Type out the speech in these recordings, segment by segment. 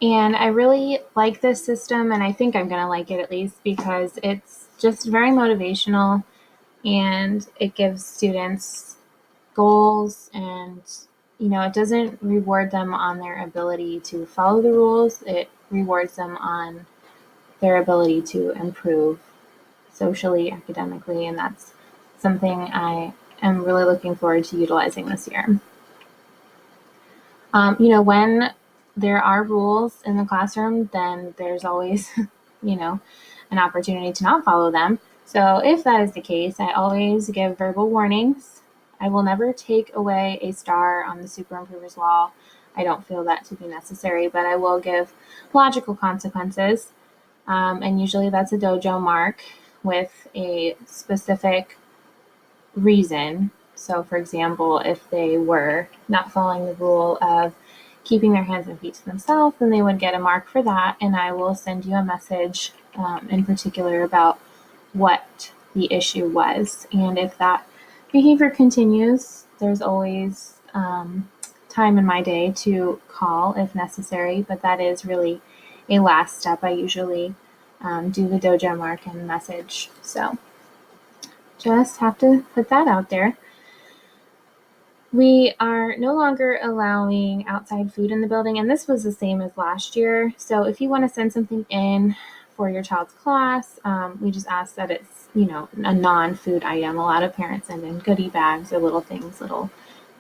And I really like this system, and I think I'm going to like it at least because it's just very motivational and it gives students goals and it doesn't reward them on their ability to follow the rules. It rewards them on their ability to improve socially, academically, and that's something I am really looking forward to utilizing this year. When there are rules in the classroom, then there's always, an opportunity to not follow them. So if that is the case, I always give verbal warnings. I will never take away a star on the super improver's wall. I don't feel that to be necessary, but I will give logical consequences. And usually that's a dojo mark with a specific reason. So, for example, if they were not following the rule of keeping their hands and feet to themselves, then they would get a mark for that. And I will send you a message in particular about what the issue was. And if that behavior continues, there's always time in my day to call if necessary, but that is really a last step. I usually do the dojo mark and message. So just have to put that out there. We are no longer allowing outside food in the building, and this was the same as last year. So if you want to send something in for your child's class, we just ask that it's, a non-food item. A lot of parents send in goodie bags or little things, little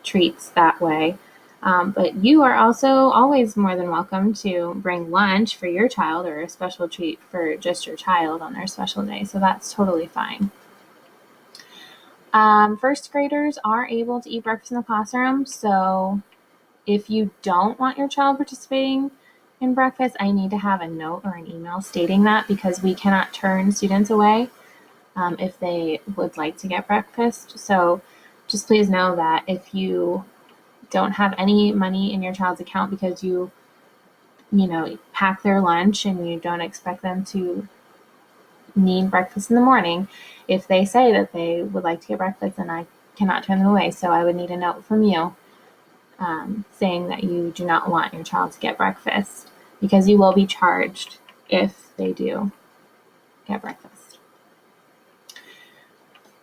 treats that way. But you are also always more than welcome to bring lunch for your child or a special treat for just your child on their special day. So that's totally fine. First graders are able to eat breakfast in the classroom. So if you don't want your child participating in breakfast, I need to have a note or an email stating that, because we cannot turn students away if they would like to get breakfast. So just please know that if you don't have any money in your child's account because you pack their lunch and you don't expect them to need breakfast in the morning, if they say that they would like to get breakfast, then I cannot turn them away. So I would need a note from you saying that you do not want your child to get breakfast, because you will be charged if they do get breakfast.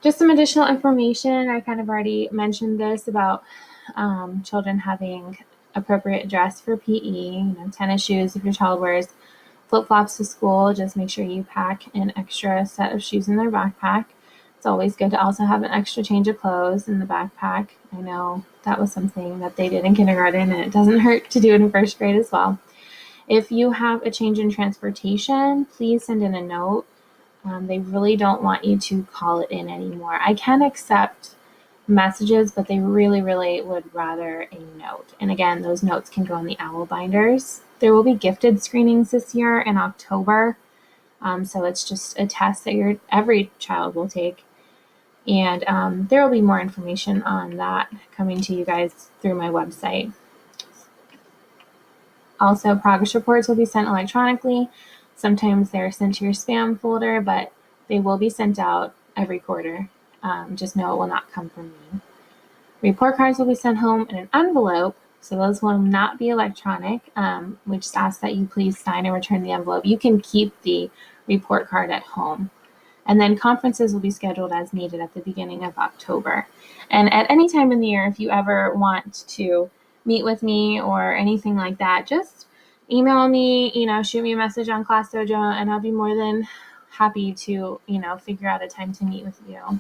Just some additional information. I kind of already mentioned this about children having appropriate dress for PE, tennis shoes if your child wears flip-flops to school. Just make sure you pack an extra set of shoes in their backpack. It's always good to also have an extra change of clothes in the backpack. I know that was something that they did in kindergarten, and it doesn't hurt to do it in first grade as well. If you have a change in transportation, please send in a note. They really don't want you to call it in anymore. I can accept messages, but they really, really would rather a note. And again, those notes can go in the owl binders. There will be gifted screenings this year in October. So it's just a test that every child will take. And there will be more information on that coming to you guys through my website. Also, progress reports will be sent electronically. Sometimes they're sent to your spam folder, but they will be sent out every quarter. Just know it will not come from me. Report cards will be sent home in an envelope, so those will not be electronic. We just ask that you please sign and return the envelope. You can keep the report card at home. And then conferences will be scheduled as needed at the beginning of October. And at any time in the year, if you ever want to meet with me or anything like that, just email me, shoot me a message on Class Dojo, and I'll be more than happy to, figure out a time to meet with you.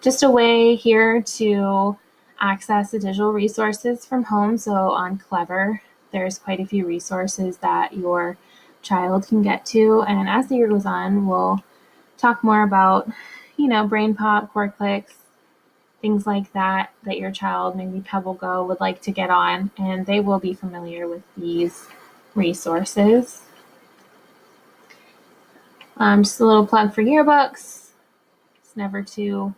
Just a way here to access the digital resources from home. So on Clever, there's quite a few resources that your child can get to. And as the year goes on, we'll talk more about, Brain Pop, Core Clicks, things like that your child, maybe Pebble Go, would like to get on, and they will be familiar with these resources. Just a little plug for yearbooks. It's never too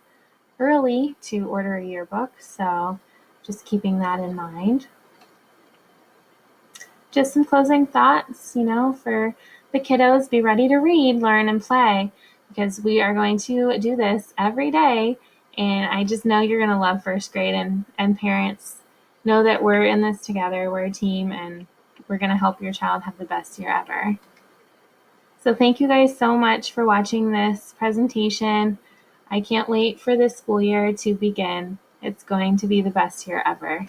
early to order a yearbook, so just keeping that in mind. Just some closing thoughts, for the kiddos: be ready to read, learn, and play, because we are going to do this every day. And I just know you're going to love first grade, and parents know that we're in this together. We're a team, and we're going to help your child have the best year ever. So thank you guys so much for watching this presentation. I can't wait for this school year to begin. It's going to be the best year ever.